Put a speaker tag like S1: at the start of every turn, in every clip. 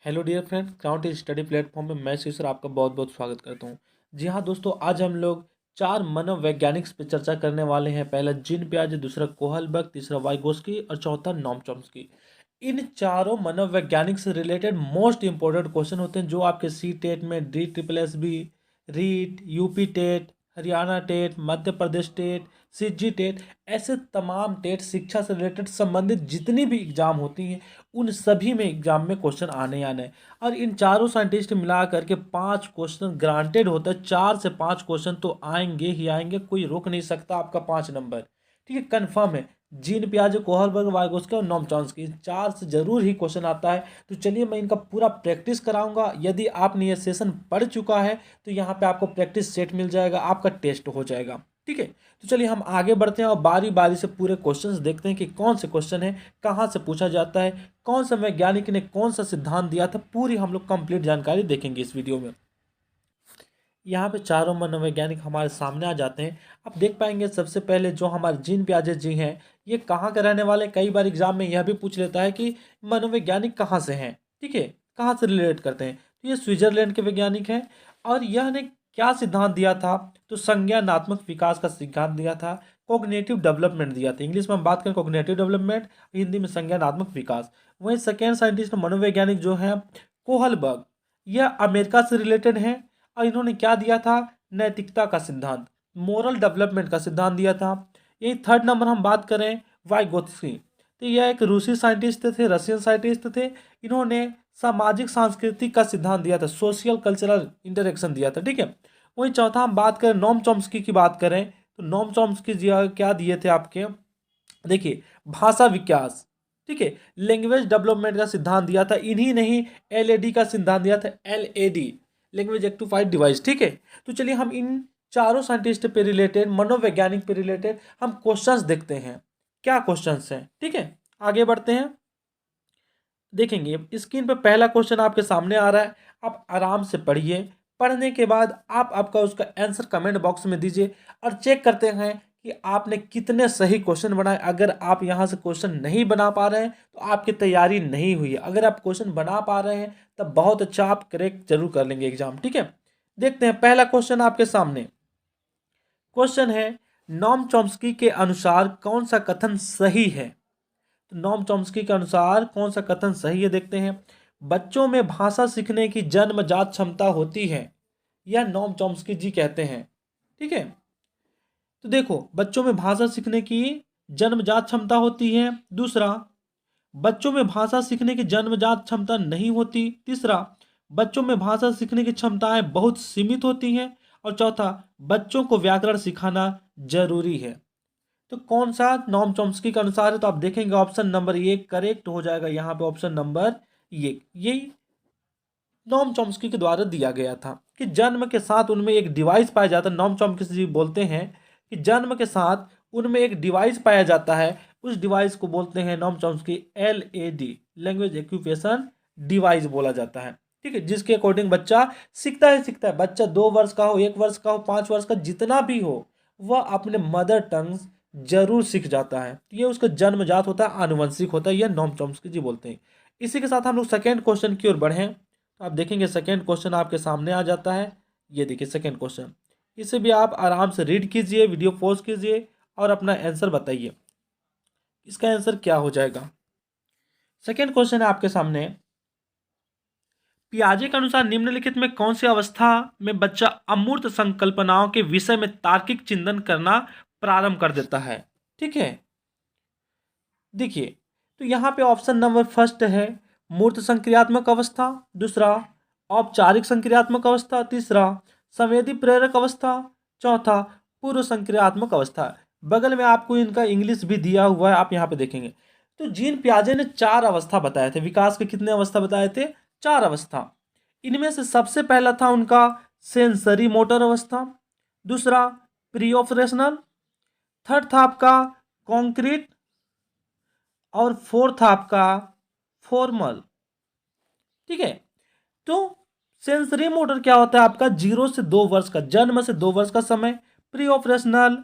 S1: Hello dear friends, crown study platform में मैं sir आपका बहुत बहुत स्वागत करता हूं। जी हाँ दोस्तों, आज हम लोग चार मनोवैज्ञानिक पे चर्चा करने वाले हैं। पहला जीन पियाजे, दूसरा कोहलबर्ग, तीसरा वाइगोस्की और चौथा नॉम चॉम्स्की। इन चारों मनोवैज्ञानिक से रिलेटेड मोस्ट इंपॉर्टेंट क्वेश्चन होते हैं जो आपके सी टेट में, D triple S B, REET, UP TET, Haryana TET, Madhya Pradesh TET, CG TET, ऐसे तमाम टेट, शिक्षा से रिलेटेड संबंधित जितनी भी एग्जाम होती हैं उन सभी में एग्जाम में क्वेश्चन आने आने हैं। और इन चारों साइंटिस्ट मिला करके 5 क्वेश्चन ग्रांटेड होता है। 4 से 5 क्वेश्चन तो आएंगे ही आएंगे, कोई रोक नहीं सकता आपका 5 नंबर। ठीक है, कंफर्म है। जीन पियाजे, कोहलबर्ग, वाइगोस्की और नॉम चॉम्स्की, इन चार से जरूर ही क्वेश्चन आता है। तो चलिए मैं इनका पूरा प्रैक्टिस कराऊंगा। यदि आपने ये सेशन पढ़ चुका है तो यहाँ पे आपको प्रैक्टिस सेट मिल जाएगा, आपका टेस्ट हो जाएगा। ठीक है, तो चलिए हम आगे बढ़ते हैं और बारी बारी से पूरे क्वेश्चंस देखते हैं कि कौन से क्वेश्चन है, कहाँ से पूछा जाता है, कौन सा वैज्ञानिक ने कौन सा सिद्धांत दिया था। पूरी हम लोग कंप्लीट जानकारी देखेंगे इस वीडियो में। यहाँ पे चारों मनोवैज्ञानिक हमारे सामने आ जाते हैं। आप देख पाएंगे सबसे पहले जो हमारे जीन पियाजे जी हैं, ये कहाँ के रहने वाले। कई बार एग्जाम में यह भी पूछ लेता है कि मनोवैज्ञानिक कहाँ से हैं। ठीक है, कहाँ से रिलेट करते हैं। तो ये स्विट्जरलैंड के वैज्ञानिक हैं। और यह ने क्या सिद्धांत दिया था, तो संज्ञानात्मक विकास का सिद्धांत दिया था, कॉग्निटिव डेवलपमेंट दिया था। इंग्लिश में हम बात करें कॉग्निटिव डेवलपमेंट, हिंदी में संज्ञानात्मक विकास। वहीं सेकेंड साइंटिस्ट मनोवैज्ञानिक जो है कोहलबर्ग, यह अमेरिका से रिलेटेड है। और इन्होंने क्या दिया था, नैतिकता का सिद्धांत, मोरल डेवलपमेंट का सिद्धांत दिया था। यही थर्ड नंबर हम बात करें वाइगोत्स्की, तो यह एक रूसी साइंटिस्ट थे, रशियन साइंटिस्ट थे। इन्होंने सामाजिक सांस्कृतिक का सिद्धांत दिया था, सोशियल कल्चरल इंटरेक्शन दिया था। ठीक है, वहीं चौथा हम बात करें नॉम चॉम्स्की की बात करें, तो नॉम चॉम्स्की जी क्या दिए थे आपके, देखिए भाषा विकास। ठीक है, लैंग्वेज डेवलपमेंट का सिद्धांत दिया था। इन्हीं ने ही एलएडी का सिद्धांत दिया था, एलएडी, लैंग्वेज एक्टिफाइड डिवाइस। ठीक है, तो चलिए हम इन चारों साइंटिस्ट पे रिलेटेड, मनोवैज्ञानिक पे रिलेटेड हम क्वेश्चंस देखते हैं, क्या क्वेश्चंस हैं। ठीक है, आगे बढ़ते हैं। देखेंगे स्क्रीन पे पहला क्वेश्चन आपके सामने आ रहा है, आप आराम से पढ़िए। पढ़ने के बाद आप आपका उसका आंसर कमेंट बॉक्स में दीजिए और चेक करते हैं कि आपने कितने सही क्वेश्चन बनाए। अगर आप यहाँ से क्वेश्चन नहीं बना पा रहे हैं तो आपकी तैयारी नहीं हुई है। अगर आप क्वेश्चन बना पा रहे हैं तब बहुत अच्छा, आप करेक्ट जरूर कर लेंगे एग्जाम। ठीक है, देखते हैं पहला क्वेश्चन आपके सामने। क्वेश्चन है, नॉम चॉम्स्की के अनुसार कौन सा कथन सही है। तो नॉम चॉम्स्की के अनुसार कौन सा कथन सही है, देखते हैं। बच्चों में भाषा सीखने की जन्मजात क्षमता होती है, यह नॉम चॉम्स्की जी कहते हैं। ठीक है, तो देखो बच्चों में भाषा सीखने की जन्मजात क्षमता होती है। दूसरा, बच्चों में भाषा सीखने की जन्मजात क्षमता नहीं होती। तीसरा, बच्चों में भाषा सीखने की क्षमताएं बहुत सीमित होती हैं। और चौथा, बच्चों को व्याकरण सिखाना जरूरी है। तो कौन सा नॉम चॉम्स्की के अनुसार है, तो आप देखेंगे ऑप्शन नंबर ए करेक्ट हो जाएगा। यहाँ पे ऑप्शन नंबर ये, यही नॉम चॉम्स्की के द्वारा दिया गया था कि जन्म के साथ उनमें एक डिवाइस पाया जाता है। नॉम चॉम्स्की जी बोलते हैं कि जन्म के साथ उनमें एक डिवाइस पाया जाता है, उस डिवाइस को बोलते हैं Noam Chomsky LAD, language acquisition device बोला जाता है। ठीक है, जिसके अकॉर्डिंग बच्चा सीखता है, बच्चा 2 वर्ष का हो, 1 वर्ष का हो, 5 वर्ष का, जितना भी हो, वह अपने मदर टंग जरूर सीख जाता है। ये उसका जन्मजात होता है, आनुवंशिक होता है, यह नॉम चॉम्स्की जी बोलते हैं। इसी के साथ हम लोग सेकेंड क्वेश्चन की ओर बढ़ें, तो आप देखेंगे सेकेंड क्वेश्चन आपके सामने आ जाता है। ये देखिए सेकेंड क्वेश्चन, इसे भी आप आराम से रीड कीजिए, वीडियो पॉज कीजिए और अपना आंसर बताइए, इसका आंसर क्या हो जाएगा। सेकेंड क्वेश्चन है आपके सामने, पियाजे के अनुसार निम्नलिखित में कौन सी अवस्था में बच्चा अमूर्त संकल्पनाओं के विषय में तार्किक चिंतन करना प्रारंभ कर देता है। ठीक है, देखिए तो यहाँ पे ऑप्शन नंबर फर्स्ट है मूर्त संक्रियात्मक अवस्था, दूसरा औपचारिक संक्रियात्मक अवस्था, तीसरा संवेदी प्रेरक अवस्था, चौथा पूर्व संक्रियात्मक अवस्था। बगल में आपको इनका इंग्लिश भी दिया हुआ है, आप यहाँ पे देखेंगे। तो जीन पियाजे ने 4 अवस्था बताए थे, विकास के कितने अवस्था बताए थे, 4 अवस्था। इनमें से सबसे पहला था उनका सेंसरी मोटर अवस्था, दूसरा प्री ऑपरेशनल, थर्ड था आपका कॉन्क्रीट, और फोर्थ आपका फॉर्मल। ठीक है, तो सेंसरी मोटर क्या होता है आपका, 0 से 2 वर्ष का, जन्म से 2 वर्ष का समय। प्री ऑपरेशनल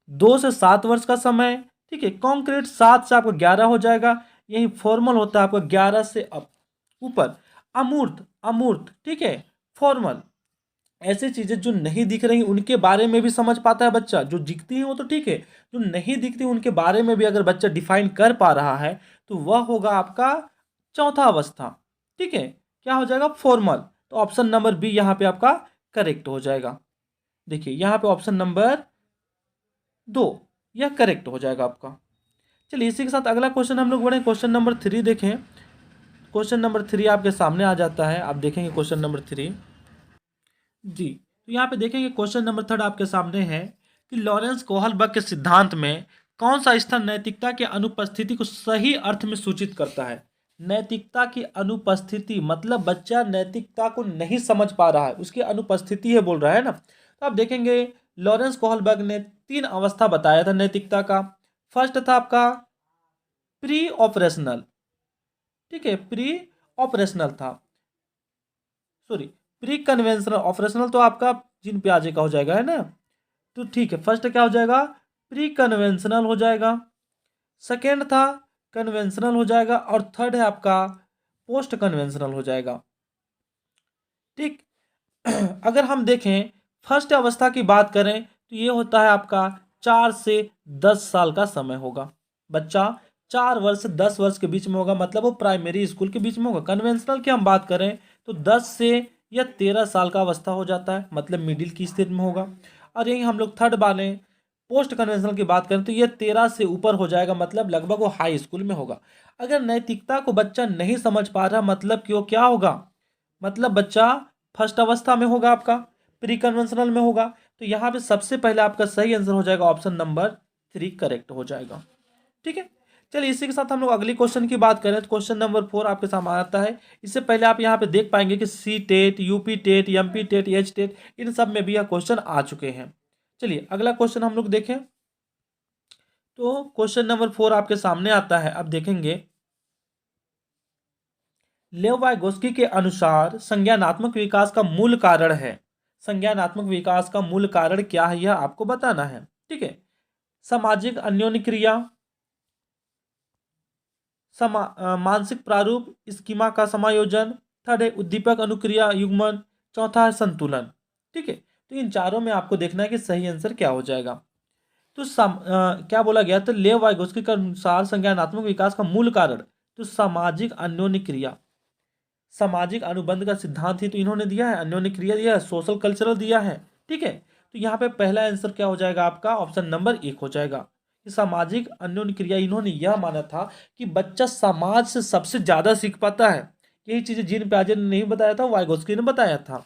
S1: 2 से 7 वर्ष का समय। ठीक है, कॉन्क्रीट 7 से आपको 11 हो जाएगा। यही फॉर्मल होता है आपका 11 से ऊपर। अमूर्त, अमूर्त, ठीक है, फॉर्मल। ऐसी चीजें जो नहीं दिख रही उनके बारे में भी समझ पाता है बच्चा। जो दिखती हैं वो तो ठीक है, जो नहीं दिखती उनके बारे में भी अगर बच्चा डिफाइन कर पा रहा है तो वह होगा आपका चौथा अवस्था। ठीक है, क्या हो जाएगा, फॉर्मल। तो ऑप्शन नंबर बी यहाँ पे आपका करेक्ट हो जाएगा। देखिए यहाँ पे ऑप्शन नंबर 2 यह करेक्ट हो जाएगा आपका। चलिए इसी के साथ अगला क्वेश्चन हम लोग बढ़े, क्वेश्चन नंबर 3 देखें। क्वेश्चन नंबर 3 आपके सामने आ जाता है, आप देखेंगे क्वेश्चन नंबर 3 जी। तो यहाँ पे देखेंगे क्वेश्चन नंबर 3 आपके सामने है कि लॉरेंस कोहलबर्ग के सिद्धांत में कौन सा स्तर नैतिकता की अनुपस्थिति को सही अर्थ में सूचित करता है। नैतिकता की अनुपस्थिति मतलब बच्चा नैतिकता को नहीं समझ पा रहा है, उसकी अनुपस्थिति है बोल रहा है ना। तो आप देखेंगे लॉरेंस कोहलबर्ग ने 3 अवस्था बताया था नैतिकता का। फर्स्ट था आपका प्री ऑपरेशनल, ठीक है, प्री ऑपरेशनल था, सॉरी प्री कन्वेंशनल। ऑपरेशनल तो आपका जिन प्याजे का हो जाएगा, है ना। तो ठीक है, फर्स्ट क्या हो जाएगा, प्री कन्वेंशनल हो जाएगा। सेकेंड था कन्वेंशनल हो जाएगा, और थर्ड है आपका पोस्ट कन्वेंशनल हो जाएगा। ठीक। अगर हम देखें फर्स्ट अवस्था की बात करें तो ये होता है आपका 4 से 10 साल का समय होगा। बच्चा 4 वर्ष से 10 वर्ष के बीच में होगा, मतलब वो प्राइमरी स्कूल के बीच में होगा। कन्वेंशनल की हम बात करें तो 10 से या 13 साल का अवस्था हो जाता है, मतलब मिडिल की स्थिति में होगा। और यही हम लोग थर्ड वाले पोस्ट कन्वेंशनल की बात करें तो ये 13 से ऊपर हो जाएगा, मतलब लगभग वो हाई स्कूल में होगा। अगर नैतिकता को बच्चा नहीं समझ पा रहा, मतलब क्यों क्या होगा, मतलब बच्चा फर्स्ट अवस्था में होगा, आपका प्री कन्वेंशनल में होगा। तो यहाँ पे सबसे पहले आपका सही आंसर हो जाएगा ऑप्शन नंबर 3 करेक्ट हो जाएगा। ठीक है, चलिए इसी के साथ हम लोग अगली क्वेश्चन की बात करें तो क्वेश्चन नंबर 4 आपके सामने आता है। इससे पहले आप यहाँ पे देख पाएंगे कि C TET, UP TET, MP TET, H TET, इन सब में भी यह क्वेश्चन आ चुके हैं। चलिए अगला क्वेश्चन हम लोग देखें तो क्वेश्चन नंबर 4 आपके सामने आता है। अब देखेंगे लेव वाइगोस्की के अनुसार संज्ञानात्मक विकास का मूल कारण है। संज्ञानात्मक विकास का मूल कारण क्या है, यह आपको बताना है। ठीक है, सामाजिक अन्योन्य क्रिया, मानसिक प्रारूप, स्कीमा का समायोजन, थर्ड है उद्दीपक अनुक्रिया युग्मन, चौथा है संतुलन। ठीक है, तो इन चारों में आपको देखना है कि सही आंसर क्या हो जाएगा। तो क्या बोला गया, तो लेव वाइगोस्की के अनुसार संज्ञानात्मक विकास का मूल कारण तो सामाजिक अन्योन्य क्रिया, सामाजिक अनुबंध का सिद्धांत ही तो इन्होंने दिया है, अन्योन्य क्रिया दिया है, सोशल कल्चरल दिया है। ठीक है, तो यहाँ पे पहला आंसर क्या हो जाएगा आपका, ऑप्शन नंबर 1 हो जाएगा कि सामाजिक अन्योन्य क्रिया। इन्होंने यह माना था कि बच्चा समाज से सबसे ज्यादा सीख पाता है। यही चीजें जीन पियाजे ने नहीं बताया था, वाइगोस्की ने बताया था।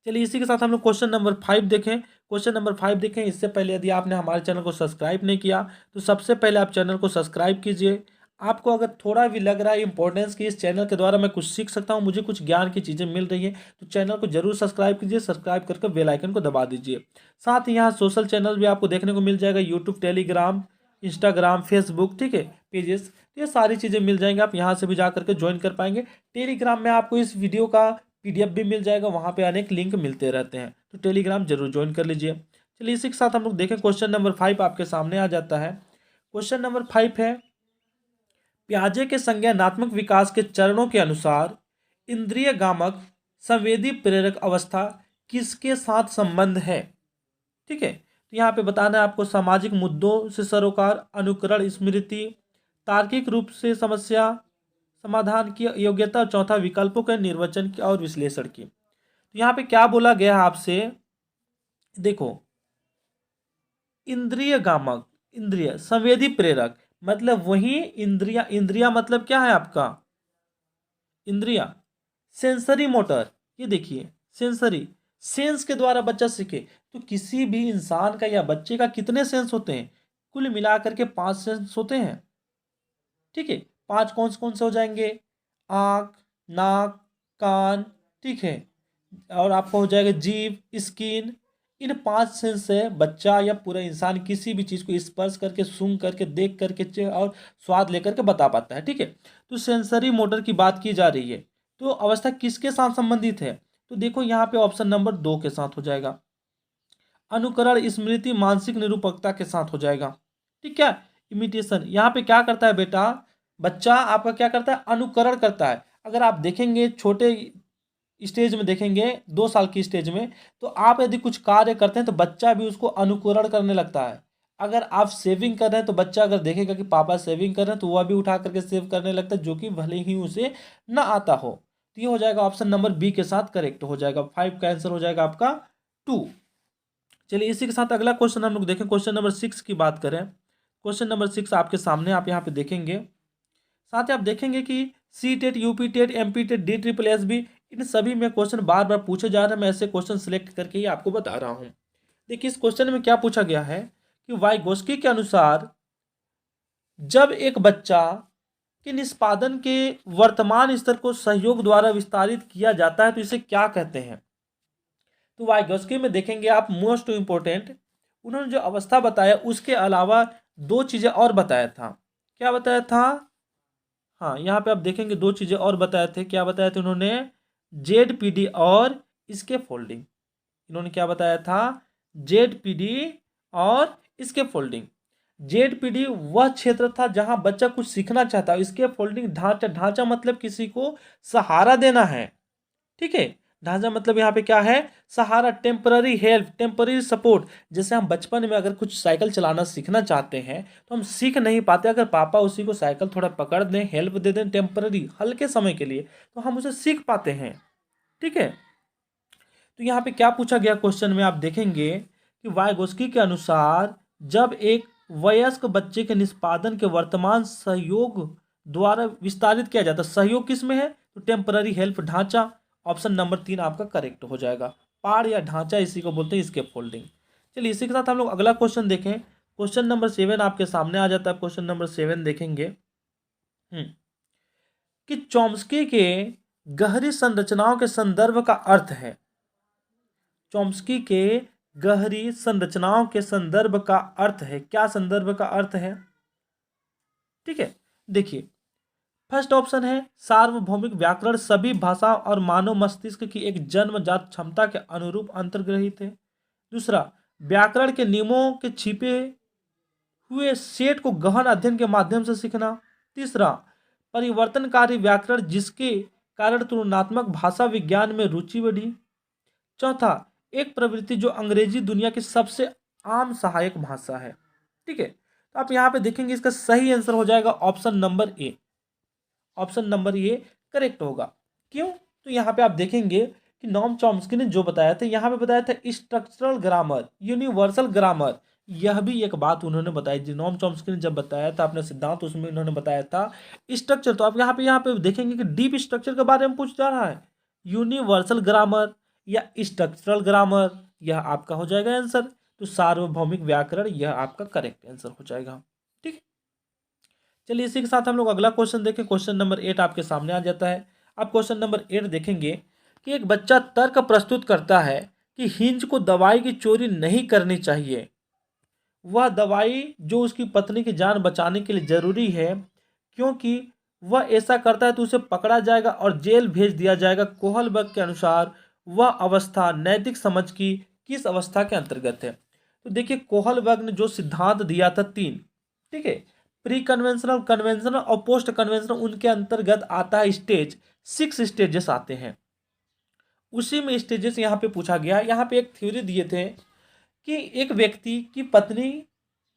S1: चलिए इसी के साथ हम लोग क्वेश्चन नंबर 5 देखें। क्वेश्चन नंबर 5 देखें इससे पहले यदि आपने हमारे चैनल को सब्सक्राइब नहीं किया तो सबसे पहले आप चैनल को सब्सक्राइब कीजिए। आपको अगर थोड़ा भी लग रहा है इंपॉर्टेंस की इस चैनल के द्वारा मैं कुछ सीख सकता हूं, मुझे कुछ ज्ञान की चीज़ें मिल रही है, तो चैनल को जरूर सब्सक्राइब कीजिए। सब्सक्राइब करके बेल आइकन को दबा दीजिए। साथ ही यहाँ सोशल चैनल भी आपको देखने को मिल जाएगा, यूट्यूब, टेलीग्राम, इंस्टाग्राम, फेसबुक, ठीक है, पेजेस, तो ये सारी चीज़ें मिल जाएंगी। आप यहाँ से भी जा करके ज्वाइन कर पाएंगे। टेलीग्राम में आपको इस वीडियो का पीडीएफ भी मिल जाएगा, वहाँ पे अनेक लिंक मिलते रहते हैं, तो टेलीग्राम जरूर ज्वाइन कर लीजिए। चलिए इसी के साथ हम लोग देखें क्वेश्चन नंबर 5 आपके सामने आ जाता है। क्वेश्चन नंबर 5 है पियाजे के संज्ञानात्मक विकास के चरणों के अनुसार इंद्रिय गामक संवेदी प्रेरक अवस्था किसके साथ संबंध है। ठीक है, तो यहाँ पे बताना है आपको सामाजिक मुद्दों से सरोकार, अनुकरण, स्मृति, तार्किक रूप से समस्या समाधान की योग्यता, और चौथा विकल्पों के निर्वचन की और विश्लेषण की। तो यहाँ पे क्या बोला गया है आपसे, देखो इंद्रिय गामक, इंद्रिय संवेदी प्रेरक, मतलब वही इंद्रिया, इंद्रिया मतलब क्या है आपका, इंद्रिया सेंसरी मोटर। ये देखिए सेंसरी, सेंस के द्वारा बच्चा सीखे। तो किसी भी इंसान का या बच्चे का कितने सेंस होते हैं, कुल मिलाकर के 5 सेंस होते हैं। ठीक है, 5 कौन से हो जाएंगे, आँख, नाक, कान, ठीक है, और आपका हो जाएगा जीभ, स्किन। इन 5 सेंस से बच्चा या पूरा इंसान किसी भी चीज़ को स्पर्श करके, सूंघ करके, देख करके और स्वाद लेकर के बता पाता है। ठीक है, तो सेंसरी मोटर की बात की जा रही है, तो अवस्था किसके साथ संबंधित है, तो देखो यहाँ पे ऑप्शन नंबर 2 के साथ हो जाएगा। अनुकरण, स्मृति, मानसिक निरूपकता के साथ हो जाएगा। ठीक है, इमिटेशन, यहाँ पे क्या करता है बेटा, बच्चा आपका क्या करता है, अनुकरण करता है। अगर आप देखेंगे छोटे स्टेज में, देखेंगे 2 साल की स्टेज में, तो आप यदि कुछ कार्य करते हैं तो बच्चा भी उसको अनुकरण करने लगता है। अगर आप सेविंग कर रहे हैं तो बच्चा अगर देखेगा कि पापा सेविंग कर रहे हैं तो वह भी उठा करके सेव करने लगता है, जो कि भले ही उसे ना आता हो। तो ये हो जाएगा ऑप्शन नंबर बी के साथ करेक्ट हो जाएगा। 5 का आंसर हो जाएगा आपका 2। चलिए इसी के साथ अगला क्वेश्चन हम लोग देखें। क्वेश्चन नंबर 6 की बात करें। क्वेश्चन नंबर 6 आपके सामने, आप यहाँ पे देखेंगे। साथ ही आप देखेंगे कि C TET, UP TET, MP TET, D triple S B, इन सभी में क्वेश्चन बार बार पूछे जा रहे हैं। मैं ऐसे क्वेश्चन सिलेक्ट करके ही आपको बता रहा हूँ। देखिए इस क्वेश्चन में क्या पूछा गया है कि वाइगोस्की के अनुसार जब एक बच्चा के निष्पादन के वर्तमान स्तर को सहयोग द्वारा विस्तारित किया जाता है तो इसे क्या कहते हैं। तो वाइगोस्की में देखेंगे आप, मोस्ट इंपॉर्टेंट, उन्होंने जो अवस्था बताया उसके अलावा 2 चीजें और बताया था। क्या बताया था? हाँ, यहाँ पे आप देखेंगे 2 चीजें और बताए थे। क्या बताए थे उन्होंने? जेड पी डी और इसके फोल्डिंग। इन्होंने क्या बताया था? जेड पी डी और इसके फोल्डिंग। जेड पी डी वह क्षेत्र था जहां बच्चा कुछ सीखना चाहता है। इसके फोल्डिंग ढांचा, ढांचा मतलब किसी को सहारा देना है। ठीक है, ढांचा मतलब यहाँ पे क्या है? सहारा, टेम्पररी हेल्प, टेम्पररी सपोर्ट। जैसे हम बचपन में अगर कुछ साइकिल चलाना सीखना चाहते हैं तो हम सीख नहीं पाते, अगर पापा उसी को साइकिल थोड़ा पकड़ दें, हेल्प दे दें टेम्पररी, हल्के समय के लिए, तो हम उसे सीख पाते हैं। ठीक है, तो यहाँ पे क्या पूछा गया क्वेश्चन में, आप देखेंगे कि वाइगोस्की के अनुसार जब एक वयस्क बच्चे के निष्पादन के वर्तमान सहयोग द्वारा विस्तारित किया जाता है, सहयोग किस में है? तो टेम्पररी हेल्प, ढांचा। ऑप्शन नंबर 3 आपका करेक्ट हो जाएगा। पाड़ या ढांचा इसी को बोलते हैं, इसके फोल्डिंग। चलिए इसी के साथ हम लोग अगला क्वेश्चन देखें। क्वेश्चन नंबर 7 आपके सामने आ जाता है। क्वेश्चन नंबर 7 देखेंगे कि चॉम्स्की के गहरी संरचनाओं के संदर्भ का अर्थ है। चॉम्स्की के गहरी संरचनाओं के संदर्भ का अर्थ है। क्या संदर्भ का अर्थ है? ठीक है, देखिए फर्स्ट ऑप्शन है सार्वभौमिक व्याकरण सभी भाषा और मानव मस्तिष्क की एक जन्मजात क्षमता के अनुरूप अंतर्ग्रहित है। दूसरा, व्याकरण के नियमों के छिपे हुए सेट को गहन अध्ययन के माध्यम से सीखना। तीसरा, परिवर्तनकारी व्याकरण जिसके कारण तुलनात्मक भाषा विज्ञान में रुचि बढ़ी। चौथा, एक प्रवृत्ति जो अंग्रेजी दुनिया की सबसे आम सहायक भाषा है। ठीक है, तो आप यहाँ पे देखेंगे इसका सही आंसर हो जाएगा option number A. Option number A correct होगा। क्यों? तो यहाँ पे आप देखेंगे कि नॉम चॉम्स्की ने जो बताया था, यहाँ पे बताया था स्ट्रक्चरल ग्रामर, यूनिवर्सल ग्रामर। यह भी एक बात उन्होंने बताई, जी नॉम चॉम्स्की ने जब बताया था अपने सिद्धांत, उसमें उन्होंने बताया था स्ट्रक्चर। तो आप यहाँ पे देखेंगे कि डीप स्ट्रक्चर के बारे में पूछ जा रहा है, यूनिवर्सल ग्रामर या स्ट्रक्चरल ग्रामर, यह आपका हो जाएगा आंसर। तो सार्वभौमिक व्याकरण यह आपका करेक्ट आंसर हो जाएगा। ठीक, चलिए इसी के साथ हम लोग अगला क्वेश्चन देखें। क्वेश्चन नंबर 8 आपके सामने आ जाता है। आप क्वेश्चन नंबर 8 देखेंगे कि एक बच्चा तर्क प्रस्तुत करता है कि हिंज को दवाई की चोरी नहीं करनी चाहिए। वह दवाई जो उसकी पत्नी की जान बचाने के लिए जरूरी है, क्योंकि वह ऐसा करता है तो उसे पकड़ा जाएगा और जेल भेज दिया जाएगा। कोहलबर्ग के अनुसार वह अवस्था नैतिक समझ की किस अवस्था के अंतर्गत है? तो देखिए कोहलबर्ग ने जो सिद्धांत दिया था 3, ठीक है, प्री कन्वेंशनल, कन्वेंशनल और पोस्ट कन्वेंशनल, उनके अंतर्गत आता है स्टेज। 6 स्टेजेस आते हैं, उसी में स्टेजेस यहाँ पे पूछा गया। यहाँ पे एक थ्योरी दिए थे कि एक व्यक्ति की पत्नी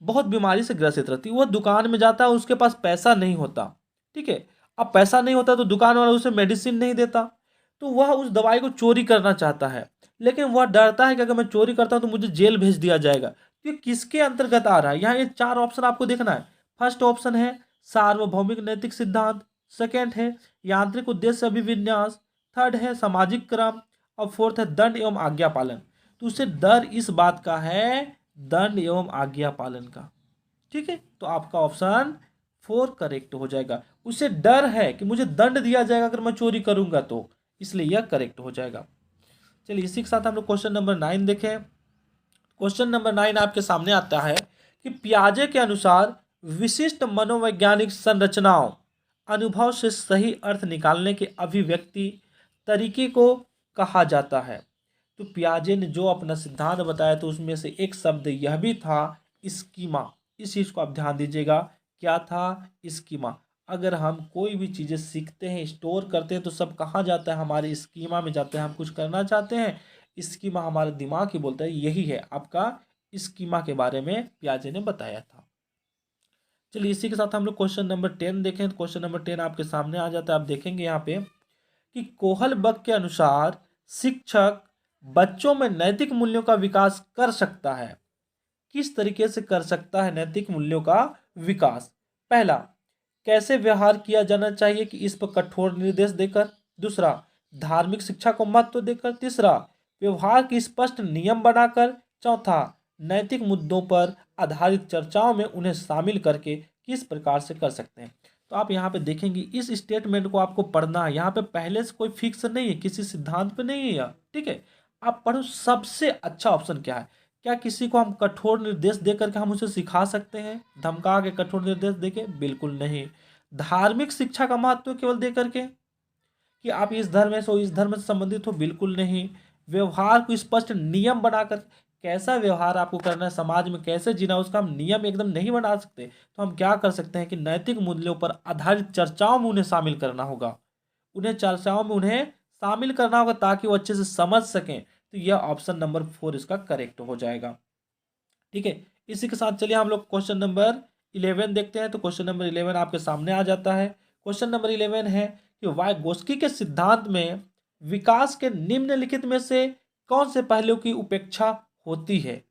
S1: बहुत बीमारी से ग्रसित रहती, वह दुकान में जाता है, उसके पास पैसा नहीं होता। ठीक है, अब पैसा नहीं होता तो दुकान वाला उसे मेडिसिन नहीं देता, तो वह उस दवाई को चोरी करना चाहता है, लेकिन वह डरता है कि अगर मैं चोरी करता हूं तो मुझे जेल भेज दिया जाएगा। तो ये किसके अंतर्गत आ रहा है? यहाँ ये 4 ऑप्शन आपको देखना है। फर्स्ट ऑप्शन है सार्वभौमिक नैतिक सिद्धांत, सेकेंड है यांत्रिक उद्देश्य अभिविन्यास, थर्ड है सामाजिक क्रम, और फोर्थ है दंड एवं आज्ञा पालन। तो उसे डर इस बात का है, दंड एवं आज्ञा पालन का। ठीक है, तो आपका ऑप्शन 4 करेक्ट हो जाएगा। उसे डर है कि मुझे दंड दिया जाएगा अगर मैं चोरी करूंगा, तो इसलिए यह करेक्ट हो जाएगा। चलिए इसी के साथ हम लोग क्वेश्चन नंबर 9 देखें। क्वेश्चन नंबर 9 आपके सामने आता है कि पियाजे के अनुसार विशिष्ट मनोवैज्ञानिक संरचनाओं अनुभव से सही अर्थ निकालने के अभिव्यक्ति तरीके को कहा जाता है। तो पियाजे ने जो अपना सिद्धांत बताया तो उसमें से एक शब्द यह भी था, स्कीमा। इस चीज को आप ध्यान दीजिएगा, क्या था? स्कीमा। अगर हम कोई भी चीज़ें सीखते हैं, स्टोर करते हैं, तो सब कहाँ जाता है? हमारे स्कीमा में जाता है। हम कुछ करना चाहते हैं, स्कीमा हमारा दिमाग ही बोलता है। यही है आपका स्कीमा के बारे में पियाजे ने बताया था। चलिए इसी के साथ हम लोग क्वेश्चन नंबर 10 देखें। तो क्वेश्चन नंबर 10 आपके सामने आ जाता है। आप देखेंगे यहाँ पे कि कोहलबर्ग के अनुसार शिक्षक बच्चों में नैतिक मूल्यों का विकास कर सकता है। किस तरीके से कर सकता है नैतिक मूल्यों का विकास? पहला, कैसे व्यवहार किया जाना चाहिए कि इस पर कठोर निर्देश देकर। दूसरा, धार्मिक शिक्षा को महत्व देकर। तीसरा, व्यवहार की स्पष्ट नियम बनाकर। चौथा, नैतिक मुद्दों पर आधारित चर्चाओं में उन्हें शामिल करके किस प्रकार से कर सकते हैं। तो आप यहाँ पे देखेंगे इस स्टेटमेंट को आपको पढ़ना है। यहाँ पे पहले से कोई फिक्स नहीं है, किसी सिद्धांत पे नहीं है यह, ठीक है। आप पढ़ो सबसे अच्छा ऑप्शन क्या है। क्या किसी को हम कठोर निर्देश दे करके हम उसे सिखा सकते हैं? धमका के कठोर निर्देश देके? बिल्कुल नहीं। धार्मिक शिक्षा का महत्व केवल दे करके कि आप इस धर्म से हो, इस धर्म से संबंधित हो? बिल्कुल नहीं। व्यवहार को स्पष्ट नियम बनाकर, कैसा व्यवहार आपको करना है, समाज में कैसे जीना, उसका हम नियम एकदम नहीं बना सकते। तो हम क्या कर सकते हैं कि नैतिक मूल्यों पर आधारित चर्चाओं में उन्हें शामिल करना होगा। उन्हें चर्चाओं में उन्हें शामिल करना होगा ताकि वो अच्छे से समझ सकें। तो यह ऑप्शन नंबर 4 इसका करेक्ट हो जाएगा। ठीक है, इसी के साथ चलिए हम लोग क्वेश्चन नंबर 11 देखते हैं। तो क्वेश्चन नंबर 11 आपके सामने आ जाता है। क्वेश्चन नंबर 11 है कि वाइगोत्स्की के सिद्धांत में विकास के निम्नलिखित में से कौन से पहलू की उपेक्षा होती है?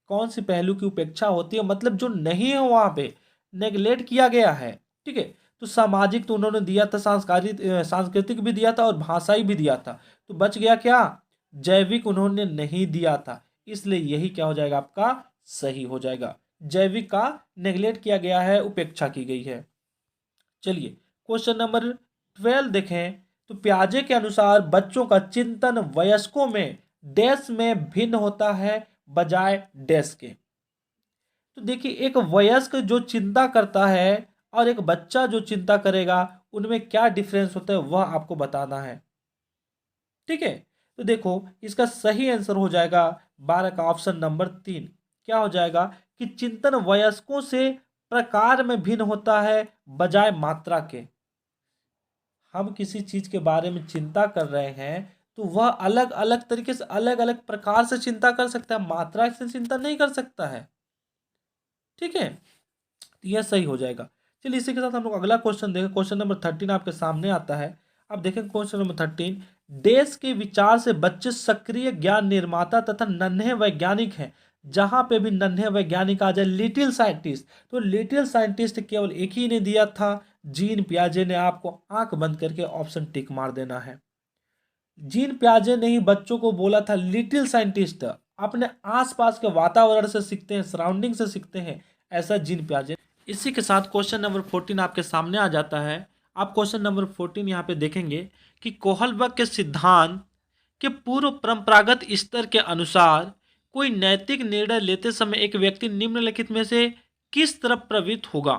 S1: कौन सी पहलू की उपेक्षा होती है, मतलब जो नहीं है वहां पे, नेग्लेक्ट किया गया है। ठीक है, तो सामाजिक तो उन्होंने दिया था, सांस्कृतिक भी दिया था और भाषाई भी दिया था। तो बच गया क्या? जैविक उन्होंने नहीं दिया था, इसलिए यही क्या हो जाएगा आपका? सही हो जाएगा। जैविक का नेग्लेक्ट किया गया है, उपेक्षा की गई है। चलिए क्वेश्चन नंबर 12 देखें। तो पियाजे के अनुसार बच्चों का चिंतन वयस्कों में डैश में भिन्न होता है बजाय डैश के। तो देखिए एक वयस्क जो चिंता करता है और एक बच्चा जो चिंता करेगा, उनमें क्या डिफरेंस होता है वह आपको बताना है। ठीक है, तो देखो इसका सही आंसर हो जाएगा 12 का ऑप्शन नंबर 3। क्या हो जाएगा कि चिंतन वयस्कों से प्रकार में भिन्न होता है बजाय मात्रा के। हम किसी चीज के बारे में चिंता कर रहे हैं तो वह अलग अलग तरीके से, अलग अलग प्रकार से चिंता कर सकता है, मात्रा से चिंता नहीं कर सकता है। ठीक है, तो यह सही हो जाएगा। चलिए इसी के साथ हम लोग अगला क्वेश्चन देखें। क्वेश्चन नंबर 13 आपके सामने आता है। अब देखें क्वेश्चन नंबर 13। देश के विचार से बच्चे सक्रिय ज्ञान निर्माता तथा नन्हे वैज्ञानिक हैं। जहां पे भी नन्हे वैज्ञानिक आ जाए, लिटिल साइंटिस्ट, तो लिटिल साइंटिस्ट केवल एक ही ने दिया था, जीन पियाजे ने। आपको आंख बंद करके ऑप्शन टिक मार देना है। जीन पियाजे ने ही बच्चों को बोला था लिटिल साइंटिस्ट। अपने आसपास के वातावरण से सीखते हैं, सराउंडिंग से सीखते हैं, ऐसा जीन पियाजे। इसी के साथ क्वेश्चन नंबर 14 आपके सामने आ जाता है। आप क्वेश्चन नंबर 14 यहाँ पे देखेंगे कि कोहलबर्ग के सिद्धांत के पूर्व परंपरागत स्तर के अनुसार कोई नैतिक निर्णय लेते समय एक व्यक्ति निम्नलिखित में से किस तरफ प्रवृत्त होगा।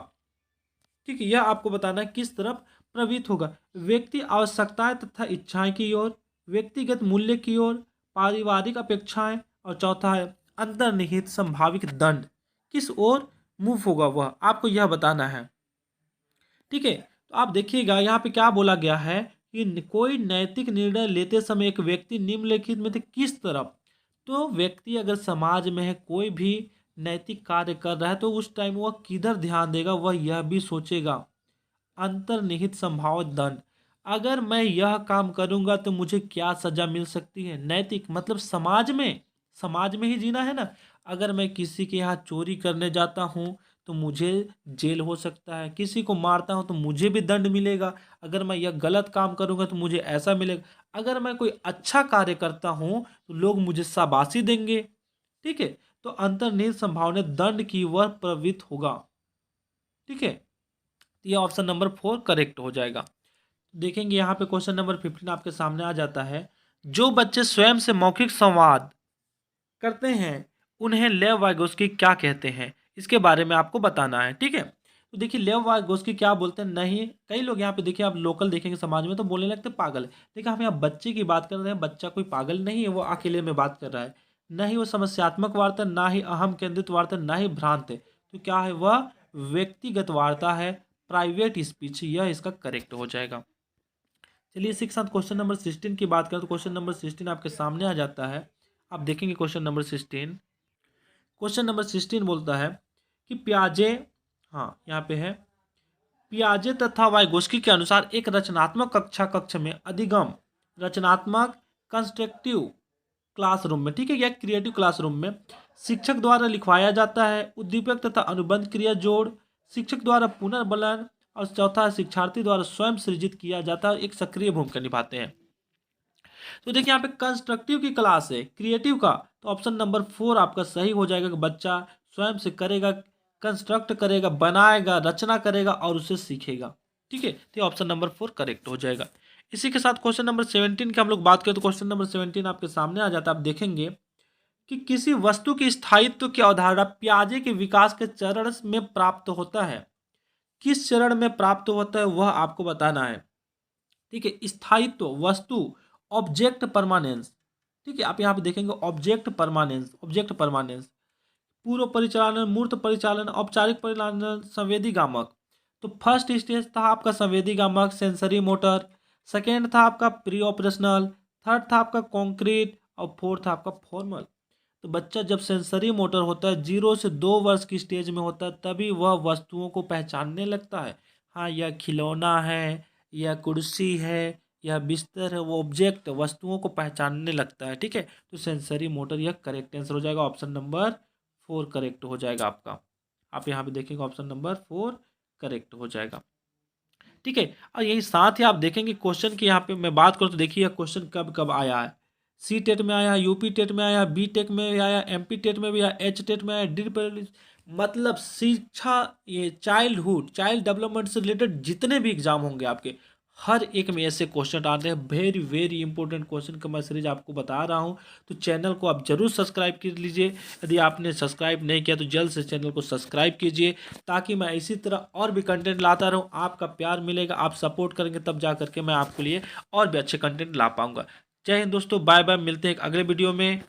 S1: ठीक है, यह आपको बताना है किस तरफ प्रवृत्त होगा। व्यक्ति आवश्यकताएं तथा इच्छाएं की ओर, व्यक्तिगत मूल्य की ओर, पारिवारिक अपेक्षाएं, और चौथा है अंतर्निहित संभावित दंड। किस ओर मूव होगा वह आपको यह बताना है। ठीक है, तो आप देखिएगा यहाँ पे क्या बोला गया है कि कोई नैतिक निर्णय लेते समय एक व्यक्ति निम्नलिखित में से किस तरफ। तो व्यक्ति अगर समाज में है, कोई भी नैतिक कार्य कर रहा है, तो उस टाइम वह किधर ध्यान देगा, वह यह भी सोचेगा अंतर्निहित संभावित दंड। अगर मैं यह काम करूंगा तो मुझे क्या सजा मिल सकती है। नैतिक मतलब समाज में ही जीना है ना। अगर मैं किसी के यहाँ चोरी करने जाता हूँ तो मुझे जेल हो सकता है, किसी को मारता हूँ तो मुझे भी दंड मिलेगा। अगर मैं यह गलत काम करूंगा तो मुझे ऐसा मिलेगा। अगर मैं कोई अच्छा कार्य करता हूँ तो लोग मुझे शाबाशी देंगे। ठीक है, तो अंतर्निहित संभावना दंड की वह प्रवृत्त होगा। ठीक है, तो यह ऑप्शन नंबर 4 करेक्ट हो जाएगा। देखेंगे यहाँ पे क्वेश्चन नंबर 15 आपके सामने आ जाता है। जो बच्चे स्वयं से मौखिक संवाद करते हैं उन्हें लेव वाइगोस्की क्या कहते हैं, इसके बारे में आपको बताना है। ठीक है, तो देखिए लेव वाइगोस्की क्या बोलते हैं। नहीं, कई लोग यहाँ पे देखिए, आप लोकल देखेंगे समाज में तो बोलने लगते पागल है। देखिए हम यहाँ बच्चे की बात कर रहे हैं, बच्चा कोई पागल नहीं है, वो अकेले में बात कर रहा है। ना ही वो समस्यात्मक वार्ता, ना ही अहम केंद्रित वार्ता, ना ही भ्रांत है। तो क्या है, वह व्यक्तिगत वार्ता है, प्राइवेट स्पीच, यह इसका करेक्ट हो जाएगा। चलिए इसी के साथ क्वेश्चन नंबर 16 की बात करें तो क्वेश्चन नंबर 16 आपके सामने आ जाता है। आप देखेंगे क्वेश्चन नंबर 16, क्वेश्चन नंबर 16 बोलता है कि पियाजे, हाँ यहाँ पे है, पियाजे तथा वाइगोस्की के अनुसार एक रचनात्मक कक्षा कक्ष में अधिगम रचनात्मक कंस्ट्रक्टिव क्लासरूम में, ठीक है, या क्रिएटिव क्लासरूम में शिक्षक द्वारा लिखवाया जाता है। उद्दीपक तथा अनुबंध क्रिया जोड़ शिक्षक द्वारा पुनर्बलन, और चौथा शिक्षार्थी द्वारा स्वयं सृजित किया जाता है, एक सक्रिय भूमिका निभाते हैं। तो देखिए यहाँ पे कंस्ट्रक्टिव की क्लास है, क्रिएटिव का, तो ऑप्शन नंबर 4 आपका सही हो जाएगा कि बच्चा स्वयं से करेगा, कंस्ट्रक्ट करेगा, बनाएगा, रचना करेगा और उसे सीखेगा, ठीक है, तो ऑप्शन नंबर 4 करेक्ट हो जाएगा। इसी के साथ क्वेश्चन नंबर 17 की हम लोग बात करें तो क्वेश्चन नंबर 17 आपके सामने आ जाता है। आप देखेंगे कि किसी वस्तु के स्थायित्व की अवधारणा पियाजे के विकास के चरण में प्राप्त होता है। किस चरण में प्राप्त होता है वह आपको बताना है, ठीक है। स्थायित्व, वस्तु, ऑब्जेक्ट परमानेंस, ठीक है, आप यहाँ पे देखेंगे ऑब्जेक्ट परमानेंस, ऑब्जेक्ट परमानेंस, पूर्व परिचालन, मूर्त परिचालन, औपचारिक परिचालन, संवेदी गामक। तो फर्स्ट स्टेज था आपका संवेदी गामक, सेंसरी मोटर, सेकेंड था आपका प्री ऑपरेशनल, थर्ड था आपका कॉन्क्रीट और फोर्थ था आपका फॉर्मल। तो बच्चा जब सेंसरी मोटर होता है 0 से 2 वर्ष की स्टेज में होता है तभी वह वस्तुओं को पहचानने लगता है। हाँ, यह खिलौना है, यह कुर्सी है, यह बिस्तर है, वो ऑब्जेक्ट वस्तुओं को पहचानने लगता है, ठीक है। तो सेंसरी मोटर यह करेक्ट आंसर हो जाएगा, ऑप्शन नंबर 4 करेक्ट हो जाएगा आपका। आप यहाँ पे देखेंगे ऑप्शन नंबर 4 करेक्ट हो जाएगा, ठीक है। और यही साथ ही आप देखेंगे क्वेश्चन की यहाँ पे मैं बात करूँ तो देखिए यह क्वेश्चन कब कब आया है। सी टेट में आया, यूपी टेट में आया, बी टेक में भी आया, एमपी टेट में भी आया, एच टेट में आया, मतलब शिक्षा, ये चाइल्ड डेवलपमेंट से रिलेटेड जितने भी एग्जाम होंगे आपके, हर एक में ऐसे क्वेश्चन आते हैं। वेरी वेरी इंपॉर्टेंट क्वेश्चन का मैं सीरीज आपको बता रहा हूं, तो चैनल को आप जरूर सब्सक्राइब कर लीजिए। यदि आपने सब्सक्राइब नहीं किया तो जल्द से चैनल को सब्सक्राइब कीजिए, ताकि मैं इसी तरह और भी कंटेंट लाता रहूं। आपका प्यार मिलेगा, आप सपोर्ट करेंगे तब जा करके मैं आपके लिए और भी अच्छे कंटेंट ला पाऊंगा। जय हिंद दोस्तों, बाय बाय, मिलते हैं एक अगले वीडियो में।